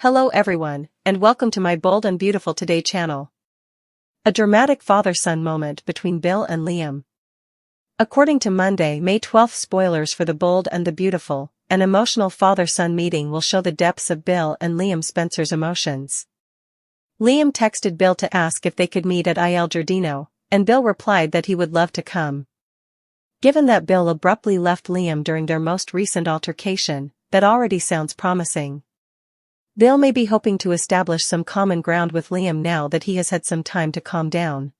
Hello everyone, and welcome to my Bold and Beautiful Today channel. A dramatic father-son moment between Bill and Liam. According to Monday, May 12 spoilers for The Bold and the Beautiful, an emotional father-son meeting will show the depths of Bill and Liam Spencer's emotions. Liam texted Bill to ask if they could meet at Il Giardino, and Bill replied that he would love to come. Given that Bill abruptly left Liam during their most recent altercation, that already sounds promising. Bill may be hoping to establish some common ground with Liam now that he has had some time to calm down.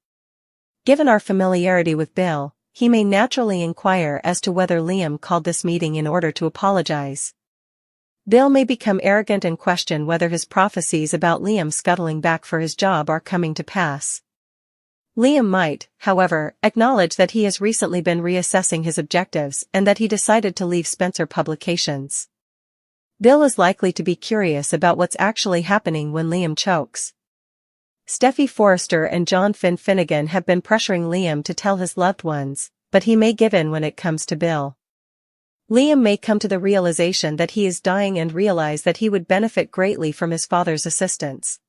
Given our familiarity with Bill, he may naturally inquire as to whether Liam called this meeting in order to apologize. Bill may become arrogant and question whether his prophecies about Liam scuttling back for his job are coming to pass. Liam might, however, acknowledge that he has recently been reassessing his objectives and that he decided to leave Spencer Publications. Bill is likely to be curious about what's actually happening when Liam chokes. Steffy Forrester and John Finnegan have been pressuring Liam to tell his loved ones, but he may give in when it comes to Bill. Liam may come to the realization that he is dying and realize that he would benefit greatly from his father's assistance.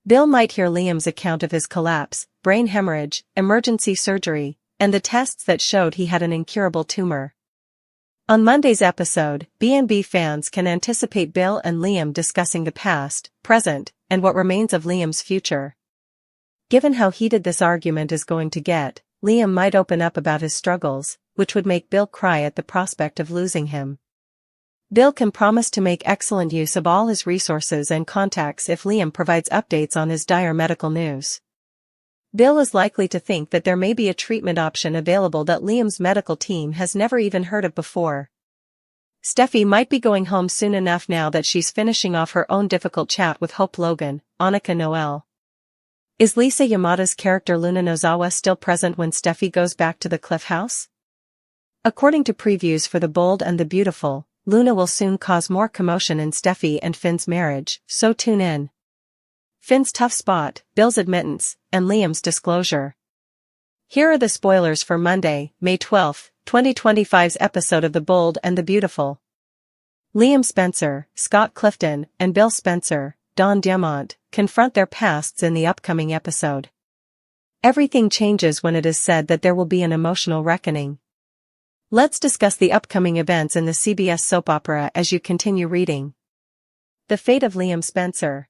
Bill might hear Liam's account of his collapse, brain hemorrhage, emergency surgery, and the tests that showed he had an incurable tumor. On Monday's episode, B&B fans can anticipate Bill and Liam discussing the past, present, and what remains of Liam's future. Given how heated this argument is going to get, Liam might open up about his struggles, which would make Bill cry at the prospect of losing him. Bill can promise to make excellent use of all his resources and contacts if Liam provides updates on his dire medical news. Bill is likely to think that there may be a treatment option available that Liam's medical team has never even heard of before. Steffy might be going home soon enough now that she's finishing off her own difficult chat with Hope Logan, Annika Noel. Is Lisa Yamada's character Luna Nozawa still present when Steffy goes back to the Cliff House? According to previews for The Bold and the Beautiful, Luna will soon cause more commotion in Steffy and Finn's marriage, so tune in. Finn's tough spot, Bill's admittance, and Liam's disclosure. Here are the spoilers for Monday, May 12, 2025's episode of The Bold and the Beautiful. Liam Spencer, Scott Clifton, and Bill Spencer, Don Diamont, confront their pasts in the upcoming episode. Everything changes when it is said that there will be an emotional reckoning. Let's discuss the upcoming events in the CBS soap opera as you continue reading. The fate of Liam Spencer.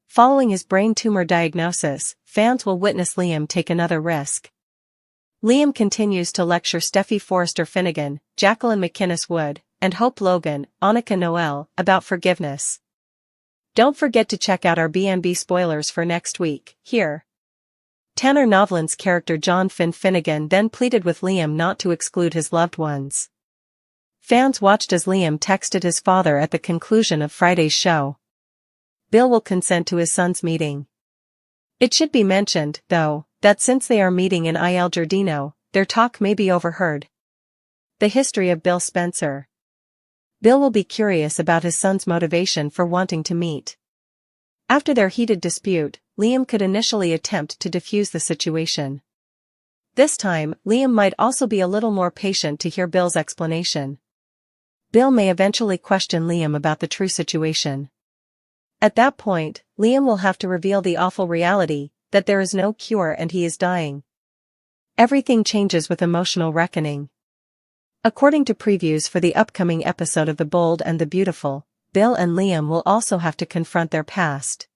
Following his brain tumor diagnosis, fans will witness Liam take another risk. Liam continues to lecture Steffy Forrester Finnegan, Jacqueline McInnes Wood, and Hope Logan, Annika Noel, about forgiveness. Don't forget to check out our B&B spoilers for next week, here. Tanner Novlan's character John Finnegan then pleaded with Liam not to exclude his loved ones. Fans watched as Liam texted his father at the conclusion of Friday's show. Bill will consent to his son's meeting. It should be mentioned, though, that since they are meeting in Il Giardino, their talk may be overheard. The history of Bill Spencer. Bill will be curious about his son's motivation for wanting to meet. After their heated dispute, Liam could initially attempt to defuse the situation. This time, Liam might also be a little more patient to hear Bill's explanation. Bill may eventually question Liam about the true situation. At that point, Liam will have to reveal the awful reality, that there is no cure and he is dying. Everything changes with emotional reckoning. According to previews for the upcoming episode of The Bold and the Beautiful, Bill and Liam will also have to confront their past.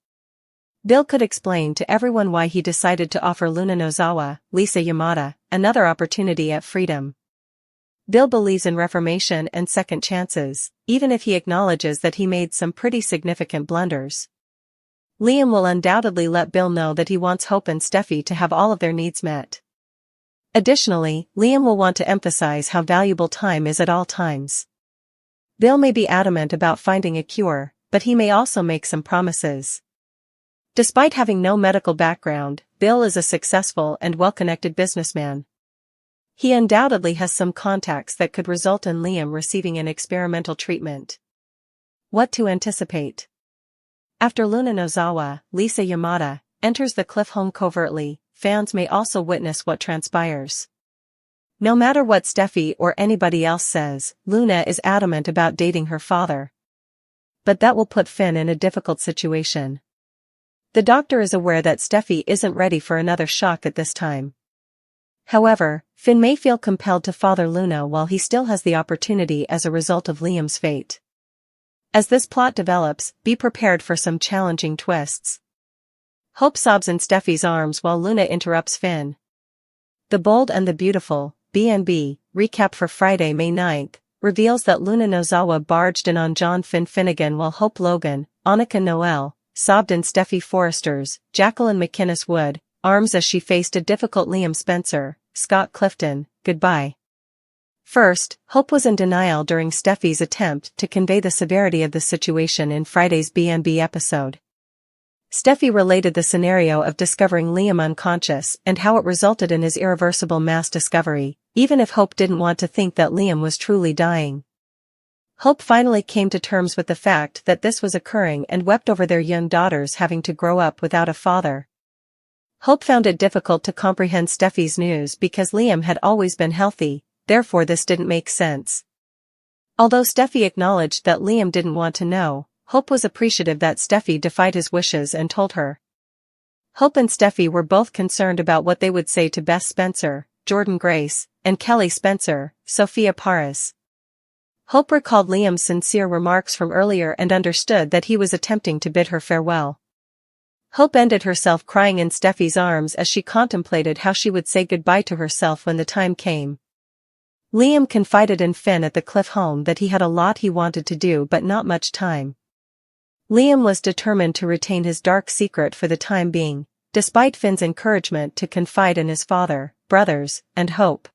Bill could explain to everyone why he decided to offer Luna Nozawa, Lisa Yamada, another opportunity at freedom. Bill believes in reformation and second chances, even if he acknowledges that he made some pretty significant blunders. Liam will undoubtedly let Bill know that he wants Hope and Steffy to have all of their needs met. Additionally, Liam will want to emphasize how valuable time is at all times. Bill may be adamant about finding a cure, but he may also make some promises. Despite having no medical background, Bill is a successful and well-connected businessman. He undoubtedly has some contacts that could result in Liam receiving an experimental treatment. What to anticipate? After Luna Nozawa, Lisa Yamada, enters the Cliff home covertly, fans may also witness what transpires. No matter what Steffy or anybody else says, Luna is adamant about dating her father. but that will put Finn in a difficult situation. The doctor is aware that Steffy isn't ready for another shock at this time. However, Finn may feel compelled to father Luna while he still has the opportunity as a result of Liam's fate. As this plot develops, be prepared for some challenging twists. Hope sobs in Steffy's arms while Luna interrupts Finn. The Bold and the Beautiful, B&B, recap for Friday, May 9th, reveals that Luna Nozawa barged in on John Finn Finnegan while Hope Logan, Annika Noel, sobbed in Steffy Forrester's, Jacqueline McInnes Wood, arms as she faced a difficult Liam Spencer, Scott Clifton, goodbye. First, Hope was in denial during Steffy's attempt to convey the severity of the situation in Friday's B&B episode. Steffy related the scenario of discovering Liam unconscious and how it resulted in his irreversible mass discovery, even if Hope didn't want to think that Liam was truly dying. Hope finally came to terms with the fact that this was occurring and wept over their young daughters having to grow up without a father. Hope found it difficult to comprehend Steffy's news because Liam had always been healthy, therefore this didn't make sense. Although Steffy acknowledged that Liam didn't want to know, Hope was appreciative that Steffy defied his wishes and told her. Hope and Steffy were both concerned about what they would say to Beth Spencer, Jordan Grace, and Kelly Spencer, Sophia Paris. Hope recalled Liam's sincere remarks from earlier and understood that he was attempting to bid her farewell. Hope ended herself crying in Steffy's arms as she contemplated how she would say goodbye to herself when the time came. Liam confided in Finn at the Cliff home that he had a lot he wanted to do but not much time. Liam was determined to retain his dark secret for the time being, despite Finn's encouragement to confide in his father, brothers, and Hope.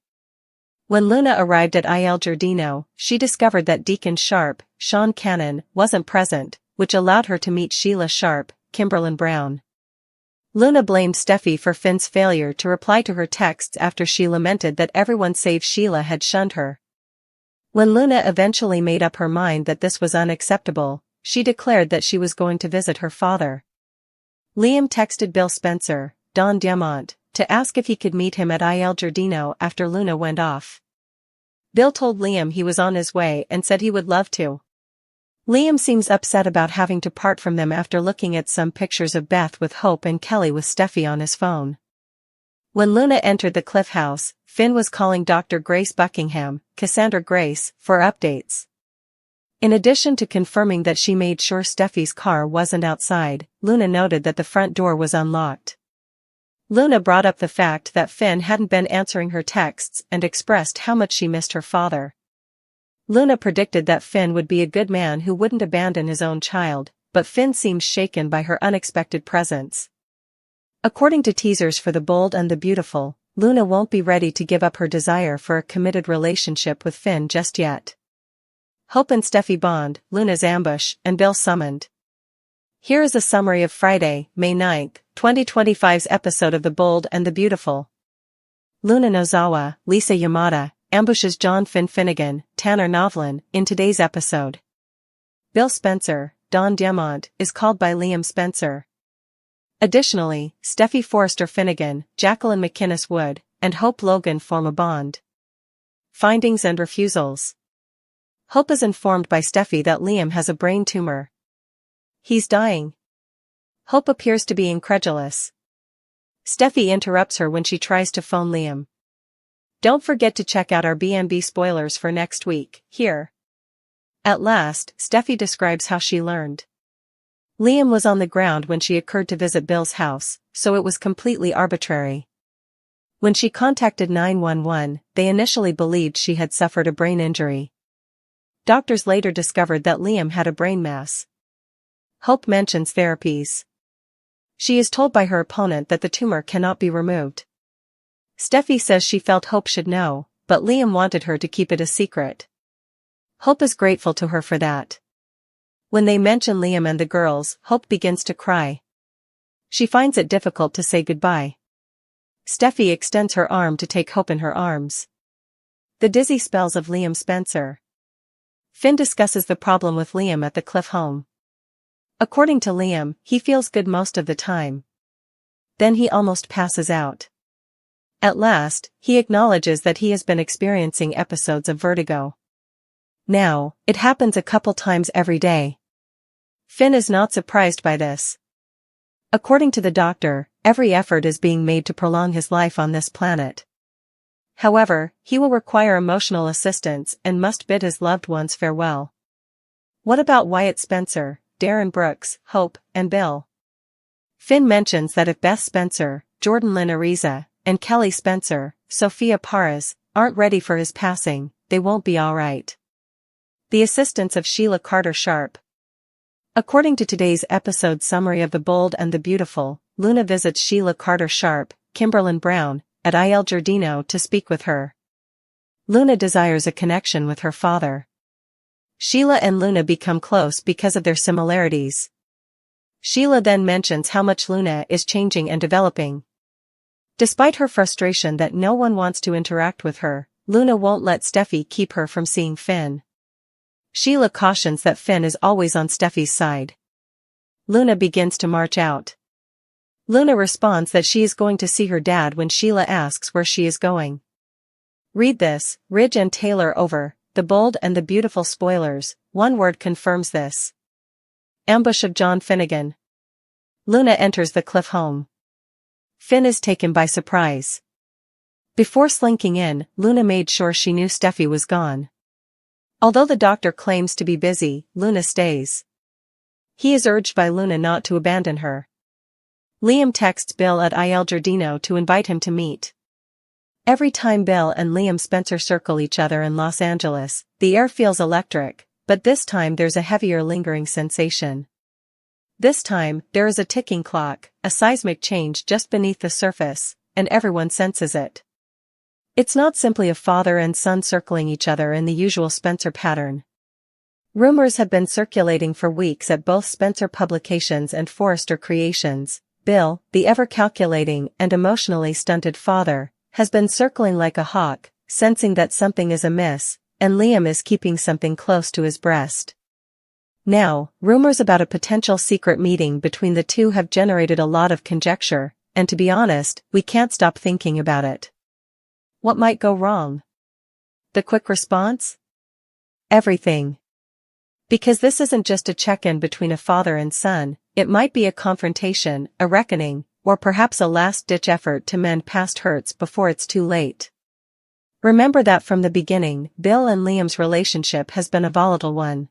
When Luna arrived at Il Giardino, she discovered that Deacon Sharp, Sean Cannon, wasn't present, which allowed her to meet Sheila Sharp, Kimberlyn Brown. Luna blamed Steffy for Finn's failure to reply to her texts after she lamented that everyone save Sheila had shunned her. When Luna eventually made up her mind that this was unacceptable, she declared that she was going to visit her father. Liam texted Bill Spencer, Don Diamant, to ask if he could meet him at Il Giardino after Luna went off. Bill told Liam he was on his way and said he would love to. Liam seems upset about having to part from them after looking at some pictures of Beth with Hope and Kelly with Steffy on his phone. When Luna entered the Cliff house, Finn was calling Dr. Grace Buckingham, Cassandra Grace, for updates. In addition to confirming that she made sure Steffy's car wasn't outside, Luna noted that the front door was unlocked. Luna brought up the fact that Finn hadn't been answering her texts and expressed how much she missed her father. Luna predicted that Finn would be a good man who wouldn't abandon his own child, but Finn seems shaken by her unexpected presence. According to teasers for The Bold and the Beautiful, Luna won't be ready to give up her desire for a committed relationship with Finn just yet. Hope and Steffy bond, Luna's ambush, and Bill summoned. Here is a summary of Friday, May 9th, 2025's episode of The Bold and the Beautiful. Luna Nozawa, Lisa Yamada, ambushes John Finn Finnegan, Tanner Novlin, in today's episode. Bill Spencer, Don Diamant, is called by Liam Spencer. Additionally, Steffy Forrester Finnegan, Jacqueline McInnes Wood, and Hope Logan form a bond. Findings and refusals. Hope is informed by Steffy that Liam has a brain tumor. He's dying. Hope appears to be incredulous. Steffy interrupts her when she tries to phone Liam. Don't forget to check out our B&B spoilers for next week, here. At last, Steffy describes how she learned. Liam was on the ground when she occurred to visit Bill's house, so it was completely arbitrary. When she contacted 911, they initially believed she had suffered a brain injury. Doctors later discovered that Liam had a brain mass. Hope mentions therapies. She is told by her opponent that the tumor cannot be removed. Steffy says she felt Hope should know, but Liam wanted her to keep it a secret. Hope is grateful to her for that. When they mention Liam and the girls, Hope begins to cry. She finds it difficult to say goodbye. Steffy extends her arm to take Hope in her arms. The dizzy spells of Liam Spencer. Finn discusses the problem with Liam at the Cliff home. According to Liam, he feels good most of the time. Then he almost passes out. At last, he acknowledges that he has been experiencing episodes of vertigo. Now, it happens a couple times every day. Finn is not surprised by this. According to the doctor, every effort is being made to prolong his life on this planet. However, he will require emotional assistance and must bid his loved ones farewell. What about Wyatt Spencer, Darren Brooks, Hope, and Bill? Finn mentions that if Beth Spencer, Jordan Lynn Ariza, and Kelly Spencer, Sophia Parras, aren't ready for his passing, they won't be alright. The assistance of Sheila Carter Sharp. According to today's episode summary of The Bold and the Beautiful, Luna visits Sheila Carter Sharp, Kimberlyn Brown, at Il Giardino to speak with her. Luna desires a connection with her father. Sheila and Luna become close because of their similarities. Sheila then mentions how much Luna is changing and developing. Despite her frustration that no one wants to interact with her, Luna won't let Steffy keep her from seeing Finn. Sheila cautions that Finn is always on Steffy's side. Luna begins to march out. Luna responds that she is going to see her dad when Sheila asks where she is going. Read this, Ridge and Taylor over, The Bold and the Beautiful spoilers, one word confirms this. Ambush of John Finnegan. Luna enters the Cliff home. Finn is taken by surprise. Before slinking in, Luna made sure she knew Steffy was gone. Although the doctor claims to be busy, Luna stays. He is urged by Luna not to abandon her. Liam texts Bill at Il Giardino to invite him to meet. Every time Bill and Liam Spencer circle each other in Los Angeles, the air feels electric, but this time there's a heavier lingering sensation. This time, there is a ticking clock, a seismic change just beneath the surface, and everyone senses it. It's not simply a father and son circling each other in the usual Spencer pattern. Rumors have been circulating for weeks at both Spencer Publications and Forrester Creations. Bill, the ever-calculating and emotionally stunted father, has been circling like a hawk, sensing that something is amiss, and Liam is keeping something close to his breast. Now, rumors about a potential secret meeting between the two have generated a lot of conjecture, and to be honest, we can't stop thinking about it. What might go wrong? The quick response? Everything. Because this isn't just a check-in between a father and son, it might be a confrontation, a reckoning, or perhaps a last-ditch effort to mend past hurts before it's too late. Remember that from the beginning, Bill and Liam's relationship has been a volatile one.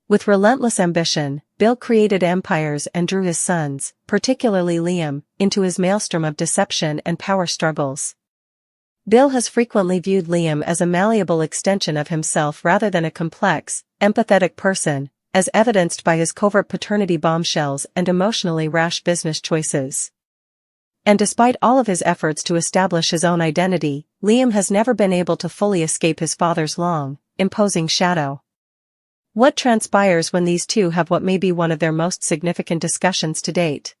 With relentless ambition, Bill created empires and drew his sons, particularly Liam, into his maelstrom of deception and power struggles. Bill has frequently viewed Liam as a malleable extension of himself rather than a complex, empathetic person, as evidenced by his covert paternity bombshells and emotionally rash business choices. And despite all of his efforts to establish his own identity, Liam has never been able to fully escape his father's long, imposing shadow. What transpires when these two have what may be one of their most significant discussions to date?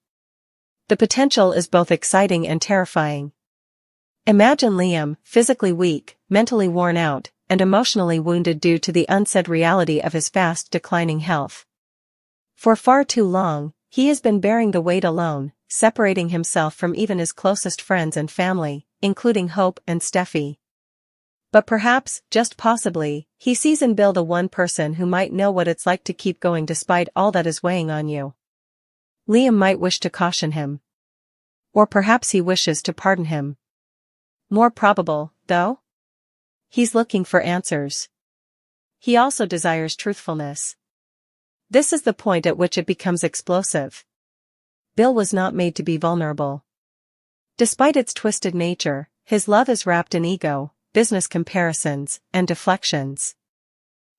The potential is both exciting and terrifying. Imagine Liam, physically weak, mentally worn out, and emotionally wounded due to the unsaid reality of his fast declining health. For far too long, he has been bearing the weight alone, separating himself from even his closest friends and family, including Hope and Steffy. But perhaps, just possibly, he sees in Bill the one person who might know what it's like to keep going despite all that is weighing on you. Liam might wish to caution him. Or perhaps he wishes to pardon him. More probable, though? He's looking for answers. He also desires truthfulness. This is the point at which it becomes explosive. Bill was not made to be vulnerable. Despite its twisted nature, his love is wrapped in ego, business comparisons, and deflections.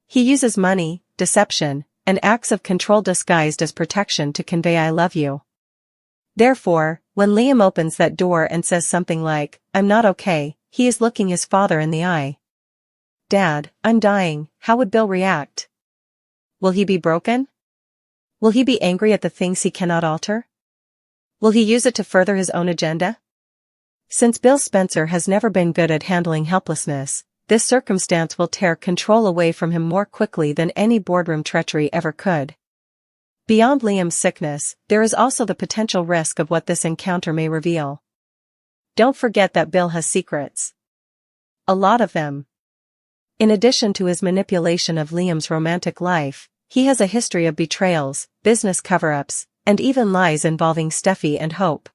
He uses money, deception, and acts of control disguised as protection to convey "I love you." Therefore, when Liam opens that door and says something like, "I'm not okay," he is looking his father in the eye. "Dad, I'm dying," how would Bill react? Will he be broken? Will he be angry at the things he cannot alter? Will he use it to further his own agenda? Since Bill Spencer has never been good at handling helplessness, this circumstance will tear control away from him more quickly than any boardroom treachery ever could. Beyond Liam's sickness, there is also the potential risk of what this encounter may reveal. Don't forget that Bill has secrets. A lot of them. In addition to his manipulation of Liam's romantic life, He has a history of betrayals, business cover-ups, and even lies involving Steffy and Hope.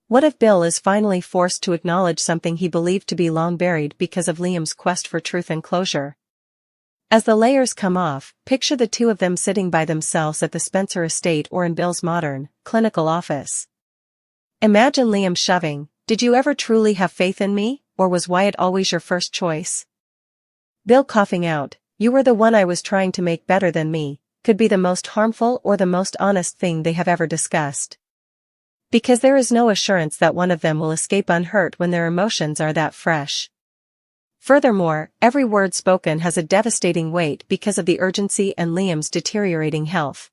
What if Bill is finally forced to acknowledge something he believed to be long buried because of Liam's quest for truth and closure? As the layers come off, picture the two of them sitting by themselves at the Spencer estate or in Bill's modern, clinical office. Imagine Liam shoving, "Did you ever truly have faith in me, or was Wyatt always your first choice?" Bill coughing out, "You were the one I was trying to make better than me," could be the most harmful or the most honest thing they have ever discussed. Because there is no assurance that one of them will escape unhurt when their emotions are that fresh. Furthermore, every word spoken has a devastating weight because of the urgency and Liam's deteriorating health.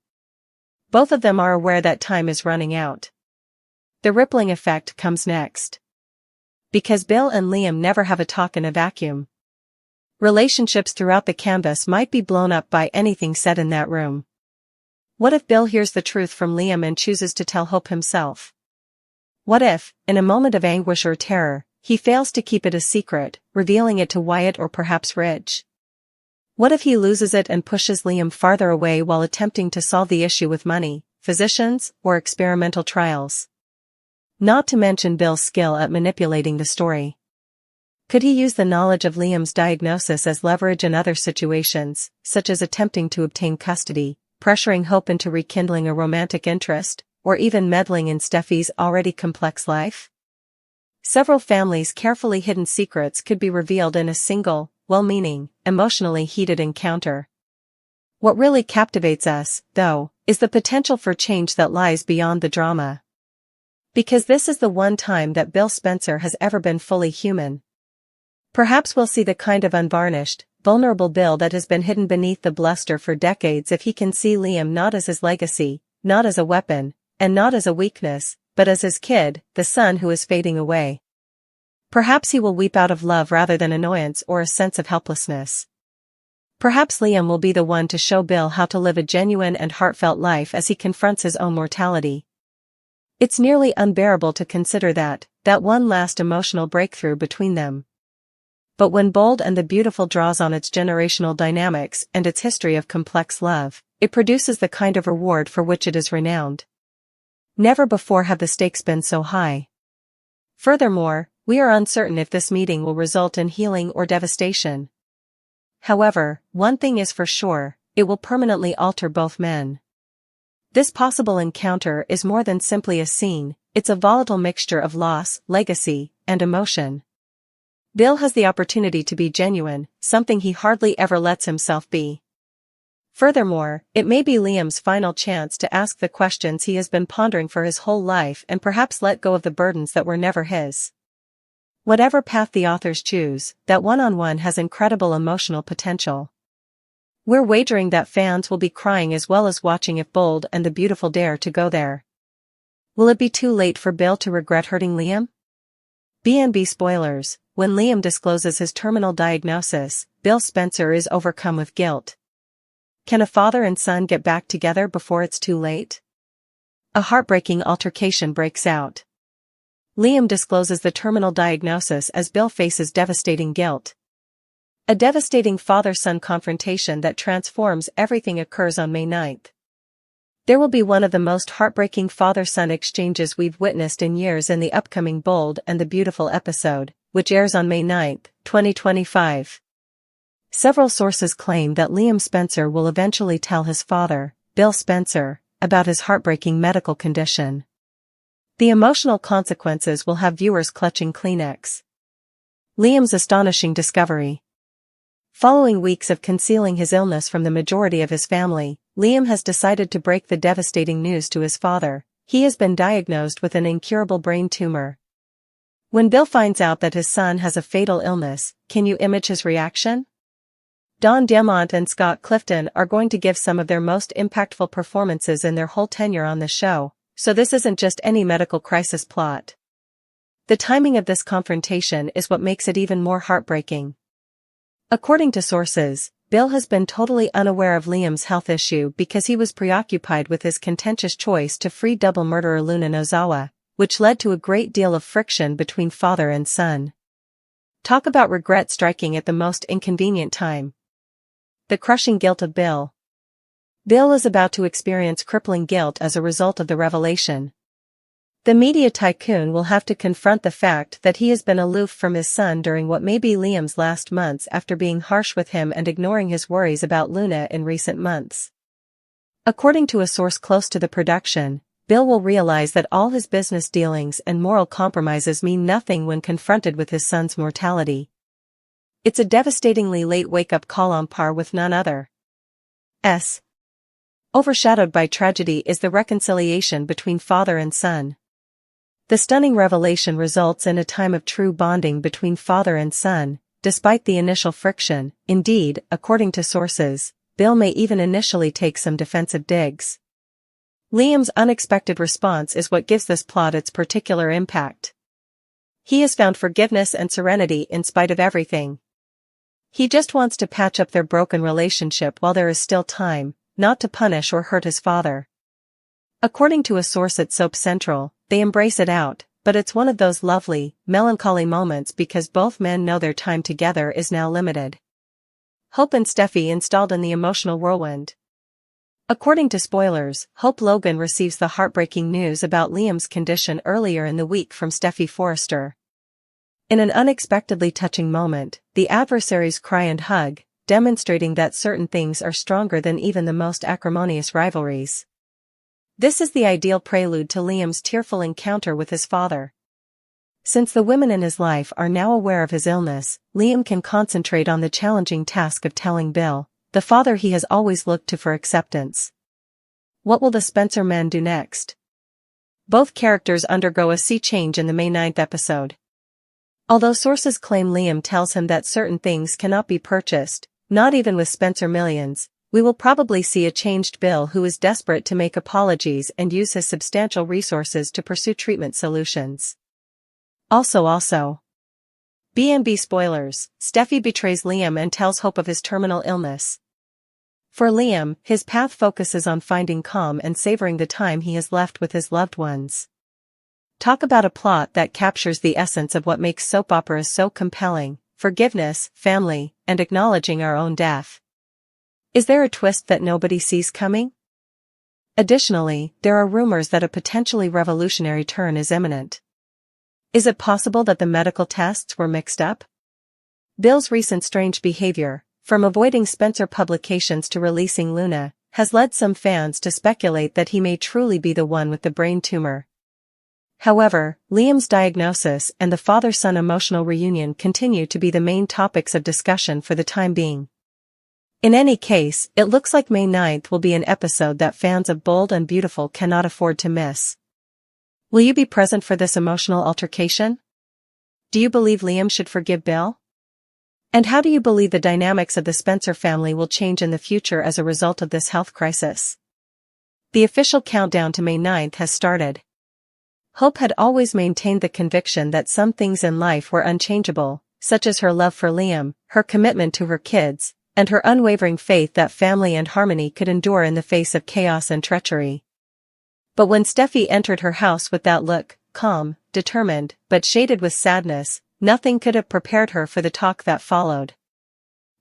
Both of them are aware that time is running out. The rippling effect comes next. Because Bill and Liam never have a talk in a vacuum. Relationships throughout the canvas might be blown up by anything said in that room. What if Bill hears the truth from Liam and chooses to tell Hope himself? What if, in a moment of anguish or terror, he fails to keep it a secret, revealing it to Wyatt or perhaps Ridge? What if he loses it and pushes Liam farther away while attempting to solve the issue with money, physicians, or experimental trials? Not to mention Bill's skill at manipulating the story. Could he use the knowledge of Liam's diagnosis as leverage in other situations, such as attempting to obtain custody, pressuring Hope into rekindling a romantic interest, or even meddling in Steffy's already complex life? Several families' carefully hidden secrets could be revealed in a single, well-meaning, emotionally heated encounter. What really captivates us, though, is the potential for change that lies beyond the drama. Because this is the one time that Bill Spencer has ever been fully human. Perhaps we'll see the kind of unvarnished, vulnerable Bill that has been hidden beneath the bluster for decades if he can see Liam not as his legacy, not as a weapon, and not as a weakness, but as his kid, the son who is fading away. Perhaps he will weep out of love rather than annoyance or a sense of helplessness. Perhaps Liam will be the one to show Bill how to live a genuine and heartfelt life as he confronts his own mortality. It's nearly unbearable to consider that one last emotional breakthrough between them. But when Bold and the Beautiful draws on its generational dynamics and its history of complex love, it produces the kind of reward for which it is renowned. Never before have the stakes been so high. Furthermore, we are uncertain if this meeting will result in healing or devastation. However, one thing is for sure, it will permanently alter both men. This possible encounter is more than simply a scene, it's a volatile mixture of loss, legacy, and emotion. Bill has the opportunity to be genuine, something he hardly ever lets himself be. Furthermore, it may be Liam's final chance to ask the questions he has been pondering for his whole life and perhaps let go of the burdens that were never his. Whatever path the authors choose, that one-on-one has incredible emotional potential. We're wagering that fans will be crying as well as watching if Bold and the Beautiful dare to go there. Will it be too late for Bill to regret hurting Liam? B&B spoilers. When Liam discloses his terminal diagnosis, Bill Spencer is overcome with guilt. Can a father and son get back together before it's too late? A heartbreaking altercation breaks out. Liam discloses the terminal diagnosis as Bill faces devastating guilt. A devastating father-son confrontation that transforms everything occurs on May 9th. There will be one of the most heartbreaking father-son exchanges we've witnessed in years in the upcoming Bold and the Beautiful episode, which airs on May 9th, 2025. Several sources claim that Liam Spencer will eventually tell his father, Bill Spencer, about his heartbreaking medical condition. The emotional consequences will have viewers clutching Kleenex. Liam's astonishing discovery. Following weeks of concealing his illness from the majority of his family, Liam has decided to break the devastating news to his father. He has been diagnosed with an incurable brain tumor. When Bill finds out that his son has a fatal illness, can you imagine his reaction? Don Diamont and Scott Clifton are going to give some of their most impactful performances in their whole tenure on the show, so this isn't just any medical crisis plot. The timing of this confrontation is what makes it even more heartbreaking. According to sources, Bill has been totally unaware of Liam's health issue because he was preoccupied with his contentious choice to free double murderer Luna Nozawa, which led to a great deal of friction between father and son. Talk about regret striking at the most inconvenient time. The crushing guilt of Bill. Bill is about to experience crippling guilt as a result of the revelation. The media tycoon will have to confront the fact that he has been aloof from his son during what may be Liam's last months after being harsh with him and ignoring his worries about Luna in recent months. According to a source close to the production, Bill will realize that all his business dealings and moral compromises mean nothing when confronted with his son's mortality. It's a devastatingly late wake-up call on par with none other. Overshadowed by tragedy is the reconciliation between father and son. The stunning revelation results in a time of true bonding between father and son, despite the initial friction. Indeed, according to sources, Bill may even initially take some defensive digs. Liam's unexpected response is what gives this plot its particular impact. He has found forgiveness and serenity in spite of everything. He just wants to patch up their broken relationship while there is still time, not to punish or hurt his father. According to a source at Soap Central, they embrace it out, but it's one of those lovely, melancholy moments because both men know their time together is now limited. Hope and Steffy installed in the emotional whirlwind. According to spoilers, Hope Logan receives the heartbreaking news about Liam's condition earlier in the week from Steffy Forrester. In an unexpectedly touching moment, the adversaries cry and hug, demonstrating that certain things are stronger than even the most acrimonious rivalries. This is the ideal prelude to Liam's tearful encounter with his father. Since the women in his life are now aware of his illness, Liam can concentrate on the challenging task of telling Bill, the father he has always looked to for acceptance. What will the Spencer men do next? Both characters undergo a sea change in the May 9th episode. Although sources claim Liam tells him that certain things cannot be purchased, not even with Spencer millions, we will probably see a changed Bill who is desperate to make apologies and use his substantial resources to pursue treatment solutions. Also. B&B spoilers, Steffy betrays Liam and tells Hope of his terminal illness. For Liam, his path focuses on finding calm and savoring the time he has left with his loved ones. Talk about a plot that captures the essence of what makes soap operas so compelling: forgiveness, family, and acknowledging our own death. Is there a twist that nobody sees coming? Additionally, there are rumors that a potentially revolutionary turn is imminent. Is it possible that the medical tests were mixed up? Bill's recent strange behavior, from avoiding Spencer publications to releasing Luna, has led some fans to speculate that he may truly be the one with the brain tumor. However, Liam's diagnosis and the father-son emotional reunion continue to be the main topics of discussion for the time being. In any case, it looks like May 9th will be an episode that fans of Bold and Beautiful cannot afford to miss. Will you be present for this emotional altercation? Do you believe Liam should forgive Bill? And how do you believe the dynamics of the Spencer family will change in the future as a result of this health crisis? The official countdown to May 9th has started. Hope had always maintained the conviction that some things in life were unchangeable, such as her love for Liam, her commitment to her kids, and her unwavering faith that family and harmony could endure in the face of chaos and treachery. But when Steffy entered her house with that look, calm, determined, but shaded with sadness, nothing could have prepared her for the talk that followed.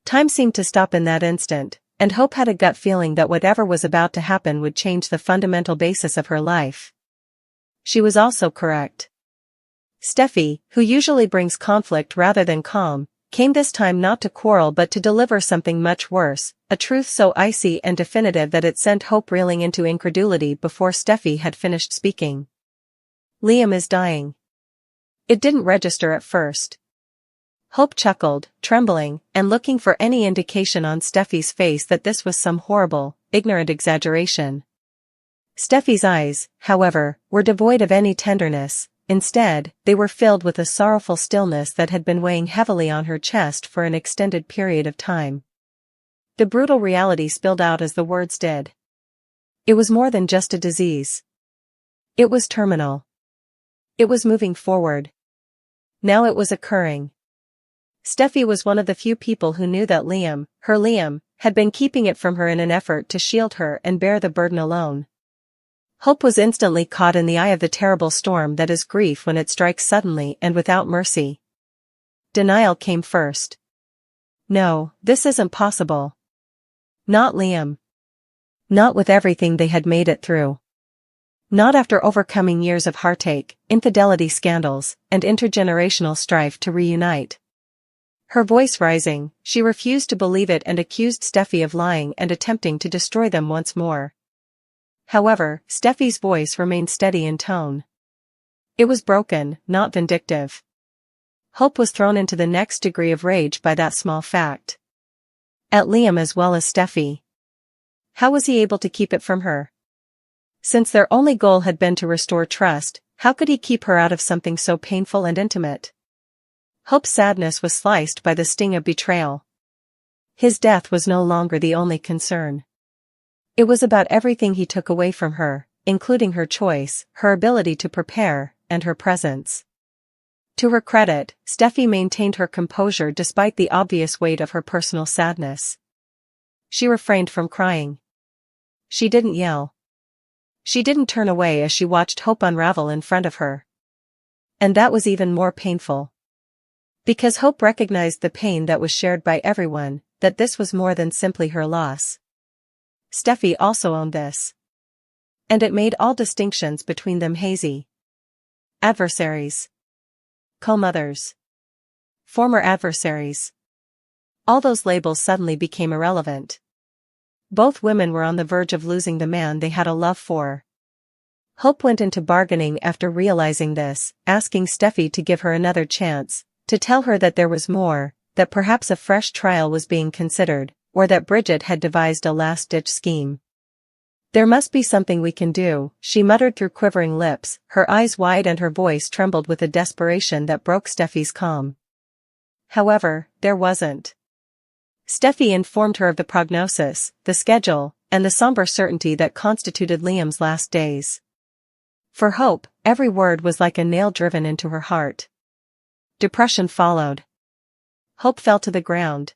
Time seemed to stop in that instant, and Hope had a gut feeling that whatever was about to happen would change the fundamental basis of her life. She was also correct. Steffy, who usually brings conflict rather than calm, came this time not to quarrel but to deliver something much worse, a truth so icy and definitive that it sent Hope reeling into incredulity before Steffy had finished speaking. Liam is dying. It didn't register at first. Hope chuckled, trembling, and looking for any indication on Steffy's face that this was some horrible, ignorant exaggeration. Steffy's eyes, however, were devoid of any tenderness. Instead, they were filled with a sorrowful stillness that had been weighing heavily on her chest for an extended period of time. The brutal reality spilled out as the words did. It was more than just a disease. It was terminal. It was moving forward. Now it was occurring. Steffy was one of the few people who knew that Liam, her Liam, had been keeping it from her in an effort to shield her and bear the burden alone. Hope was instantly caught in the eye of the terrible storm that is grief when it strikes suddenly and without mercy. Denial came first. No, this isn't possible. Not Liam. Not with everything they had made it through. Not after overcoming years of heartache, infidelity scandals, and intergenerational strife to reunite. Her voice rising, she refused to believe it and accused Steffy of lying and attempting to destroy them once more. However, Steffy's voice remained steady in tone. It was broken, not vindictive. Hope was thrown into the next degree of rage by that small fact. At Liam as well as Steffy. How was he able to keep it from her? Since their only goal had been to restore trust, how could he keep her out of something so painful and intimate? Hope's sadness was sliced by the sting of betrayal. His death was no longer the only concern. It was about everything he took away from her, including her choice, her ability to prepare, and her presence. To her credit, Steffy maintained her composure despite the obvious weight of her personal sadness. She refrained from crying. She didn't yell. She didn't turn away as she watched Hope unravel in front of her. And that was even more painful. Because Hope recognized the pain that was shared by everyone, that this was more than simply her loss. Steffy also owned this. And it made all distinctions between them hazy. Adversaries. Co-mothers. Former adversaries. All those labels suddenly became irrelevant. Both women were on the verge of losing the man they had a love for. Hope went into bargaining after realizing this, asking Steffy to give her another chance, to tell her that there was more, that perhaps a fresh trial was being considered, or that Bridget had devised a last-ditch scheme. There must be something we can do, she muttered through quivering lips, her eyes wide and her voice trembled with a desperation that broke Steffy's calm. However, there wasn't. Steffy informed her of the prognosis, the schedule, and the somber certainty that constituted Liam's last days. For Hope, every word was like a nail driven into her heart. Depression followed. Hope fell to the ground.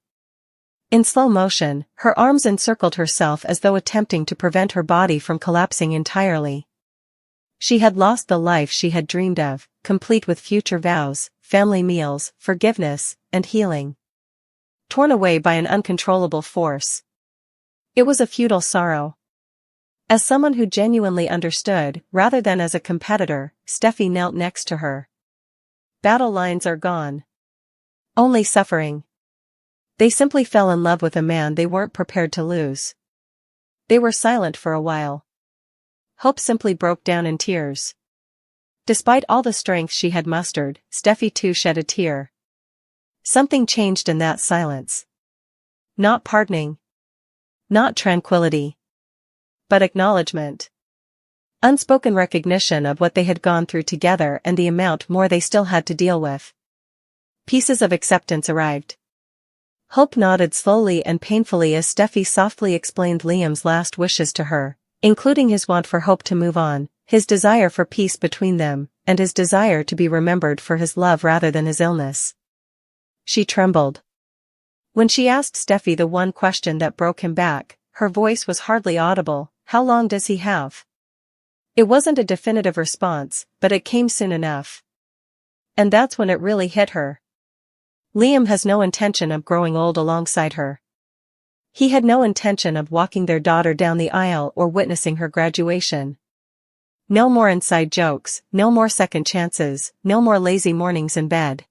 In slow motion, her arms encircled herself as though attempting to prevent her body from collapsing entirely. She had lost the life she had dreamed of, complete with future vows, family meals, forgiveness, and healing. Torn away by an uncontrollable force. It was a futile sorrow. As someone who genuinely understood, rather than as a competitor, Steffy knelt next to her. Battle lines are gone. Only suffering. They simply fell in love with a man they weren't prepared to lose. They were silent for a while. Hope simply broke down in tears. Despite all the strength she had mustered, Steffy too shed a tear. Something changed in that silence. Not pardoning. Not tranquility. But acknowledgement. Unspoken recognition of what they had gone through together and the amount more they still had to deal with. Pieces of acceptance arrived. Hope nodded slowly and painfully as Steffy softly explained Liam's last wishes to her, including his want for Hope to move on, his desire for peace between them, and his desire to be remembered for his love rather than his illness. She trembled. When she asked Steffy the one question that broke him back, her voice was hardly audible. How long does he have? It wasn't a definitive response, but it came soon enough. And that's when it really hit her. Liam has no intention of growing old alongside her. He had no intention of walking their daughter down the aisle or witnessing her graduation. No more inside jokes, no more second chances, no more lazy mornings in bed.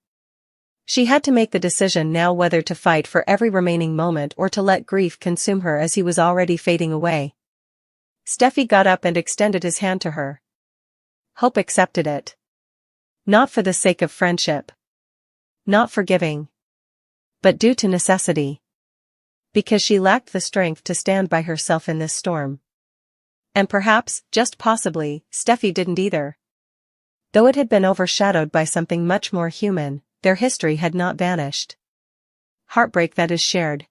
She had to make the decision now whether to fight for every remaining moment or to let grief consume her as he was already fading away. Steffy got up and extended his hand to her. Hope accepted it. Not for the sake of friendship. Not forgiving. But due to necessity. Because she lacked the strength to stand by herself in this storm. And perhaps, just possibly, Steffy didn't either. Though it had been overshadowed by something much more human, their history had not vanished. Heartbreak that is shared.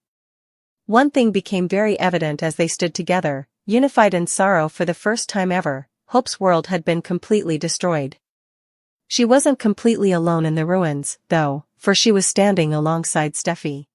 One thing became very evident as they stood together, unified in sorrow for the first time ever. Hope's world had been completely destroyed. She wasn't completely alone in the ruins, though, for she was standing alongside Steffy.